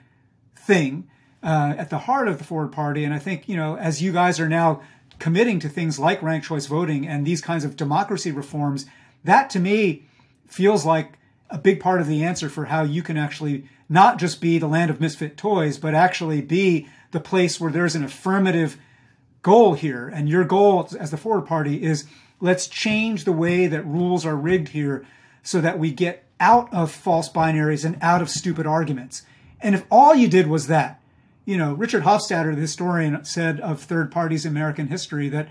thing at the heart of the Forward Party. And I think, as you guys are now committing to things like ranked choice voting and these kinds of democracy reforms, that to me feels like a big part of the answer for how you can actually not just be the land of misfit toys, but actually be the place where there's an affirmative goal here. And your goal as the Forward Party is, let's change the way that rules are rigged here so that we get out of false binaries and out of stupid arguments. And if all you did was that, Richard Hofstadter, the historian, said of third parties in American history that,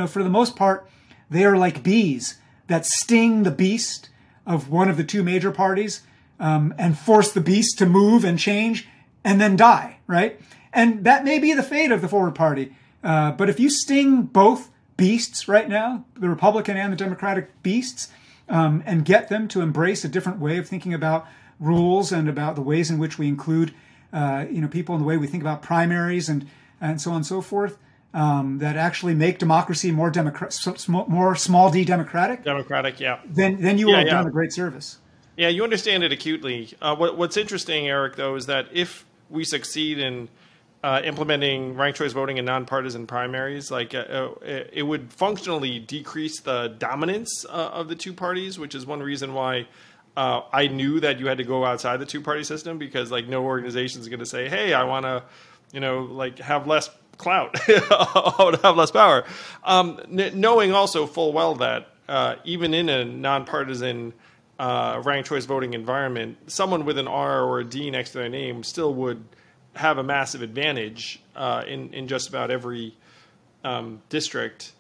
for the most part, they are like bees that sting the beast of one of the two major parties and force the beast to move and change and then die, right? And that may be the fate of the Forward Party. But if you sting both beasts right now, the Republican and the Democratic beasts, and get them to embrace a different way of thinking about rules and about the ways in which we include, people in the way we think about primaries and so on and so forth, that actually make democracy more more small d democratic. Democratic, yeah. Then you will have done a great service. Yeah, you understand it acutely. What's interesting, Eric, though, is that if we succeed in implementing ranked choice voting in nonpartisan primaries, it would functionally decrease the dominance of the two parties, which is one reason why I knew that you had to go outside the two-party system, because no organization is going to say, hey, I want to, have less clout, I would have less power. Knowing also full well that even in a nonpartisan ranked choice voting environment, someone with an R or a D next to their name still would have a massive advantage in just about every district.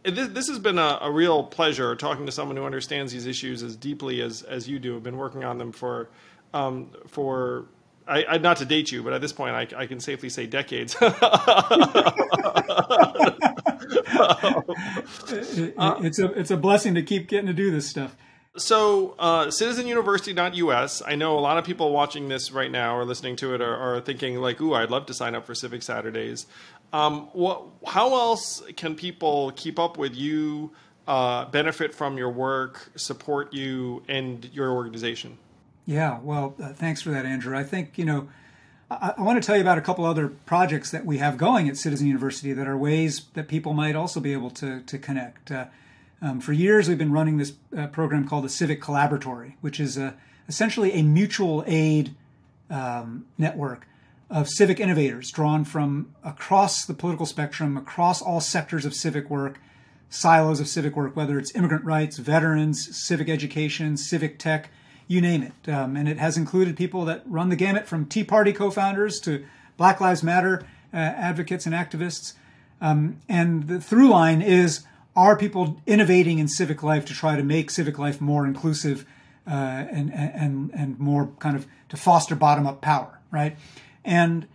This has been a real pleasure talking to someone who understands these issues as deeply as you do. I've been working on them for not to date you, but at this point I can safely say decades. It's a blessing to keep getting to do this stuff. So, citizenuniversity.us, I know a lot of people watching this right now or listening to it are thinking ooh, I'd love to sign up for Civic Saturdays. How else can people keep up with you, benefit from your work, support you and your organization? Yeah, well, thanks for that, Andrew. I think, I want to tell you about a couple other projects that we have going at Citizen University that are ways that people might also be able to connect. For years, we've been running this program called the Civic Collaboratory, which is essentially a mutual aid network of civic innovators drawn from across the political spectrum, across all sectors of civic work, silos of civic work, whether it's immigrant rights, veterans, civic education, civic tech, you name it. And it has included people that run the gamut from Tea Party co-founders to Black Lives Matter advocates and activists. And the through line is, are people innovating in civic life to try to make civic life more inclusive and more kind of to foster bottom-up power, right? And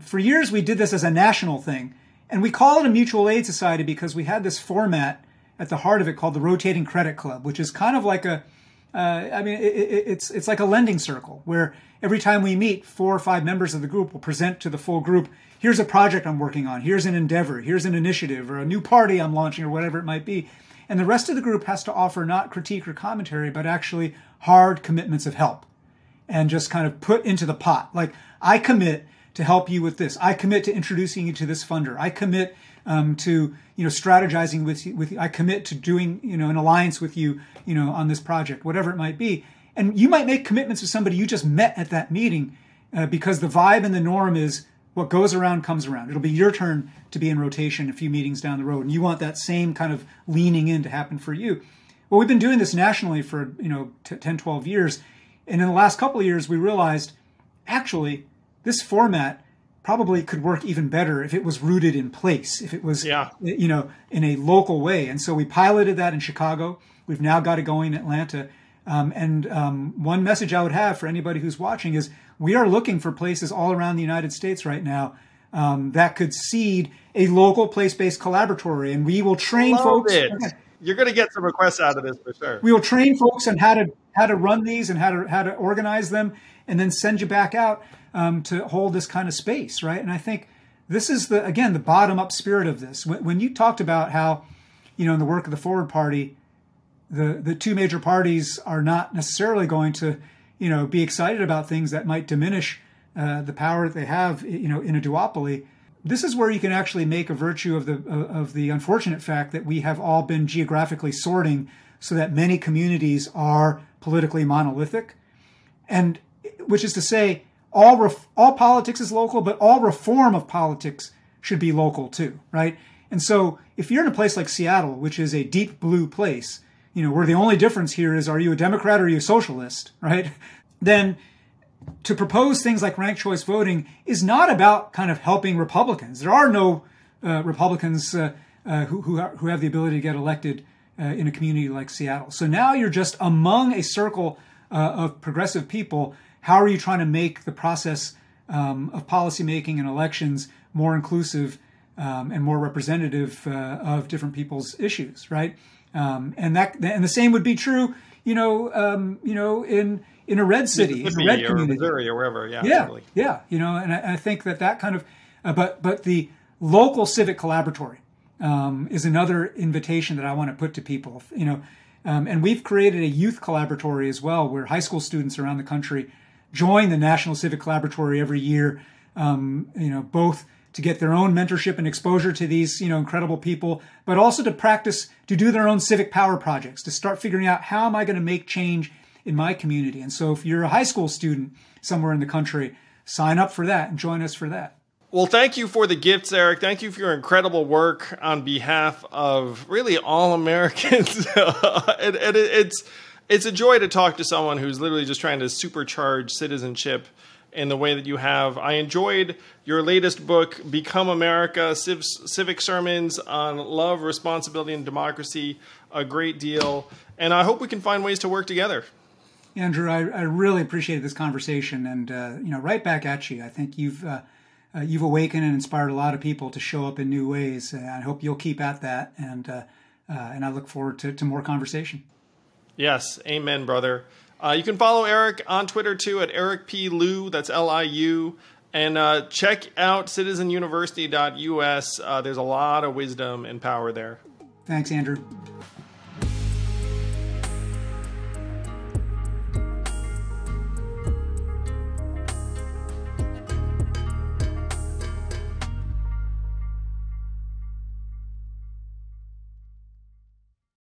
for years, we did this as a national thing. And we call it a mutual aid society because we had this format at the heart of it called the Rotating Credit Club, which is kind of like it's like a lending circle where every time we meet, 4 or 5 members of the group will present to the full group, here's a project I'm working on, here's an endeavor, here's an initiative, or a new party I'm launching, or whatever it might be. And the rest of the group has to offer not critique or commentary, but actually hard commitments of help and just kind of put into the pot. Like, I commit to help you with this. I commit to introducing you to this funder. I commit to strategizing with you. I commit to doing an alliance with you on this project, whatever it might be. And you might make commitments to somebody you just met at that meeting because the vibe and the norm is what goes around comes around. It'll be your turn to be in rotation a few meetings down the road, and you want that same kind of leaning in to happen for you. Well, we've been doing this nationally for 10, 12 years, and in the last couple of years, we realized actually this format probably could work even better if it was rooted in place, if it was, Yeah. In a local way. And so we piloted that in Chicago. We've now got it going in Atlanta. One message I would have for anybody who's watching is we are looking for places all around the United States right now that could seed a local place-based collaboratory. And we will train folks. You're going to get some requests out of this for sure. We will train folks on how to run these and how to organize them, and then send you back out to hold this kind of space, right? And I think this is the bottom-up spirit of this. When you talked about how, in the work of the Forward Party, the two major parties are not necessarily going to, be excited about things that might diminish the power that they have, in a duopoly. This is where you can actually make a virtue of the unfortunate fact that we have all been geographically sorting so that many communities are politically monolithic, and which is to say, all politics is local, but all reform of politics should be local too, right? And so, if you're in a place like Seattle, which is a deep blue place, where the only difference here is, are you a Democrat or are you a socialist, right? Then to propose things like ranked choice voting is not about kind of helping Republicans. There are no Republicans who have the ability to get elected in a community like Seattle. So now you're just among a circle of progressive people. How are you trying to make the process of policymaking and elections more inclusive and more representative of different people's issues, right? And the same would be true, in a red city, in a red community, Missouri or wherever. Yeah, yeah, totally. Yeah. And I think that kind of, but the local civic collaboratory is another invitation that I want to put to people. And we've created a youth collaboratory as well, where high school students around the country join the National Civic Collaboratory every year. Both to get their own mentorship and exposure to these, incredible people, but also to practice, to do their own civic power projects, to start figuring out, how am I going to make change in my community? And so if you're a high school student somewhere in the country, sign up for that and join us for that. Well, thank you for the gifts, Eric. Thank you for your incredible work on behalf of really all Americans. It's a joy to talk to someone who's literally just trying to supercharge citizenship in the way that you have. I enjoyed your latest book, Become America, Civic Sermons on Love, Responsibility, and Democracy, a great deal. And I hope we can find ways to work together. Andrew, I really appreciated this conversation, and right back at you. I think you've awakened and inspired a lot of people to show up in new ways. And I hope you'll keep at that, and I look forward to more conversation. Yes, amen, brother. You can follow Eric on Twitter too at Eric P. Liu. That's Liu. And check out citizenuniversity.us. There's a lot of wisdom and power there. Thanks, Andrew.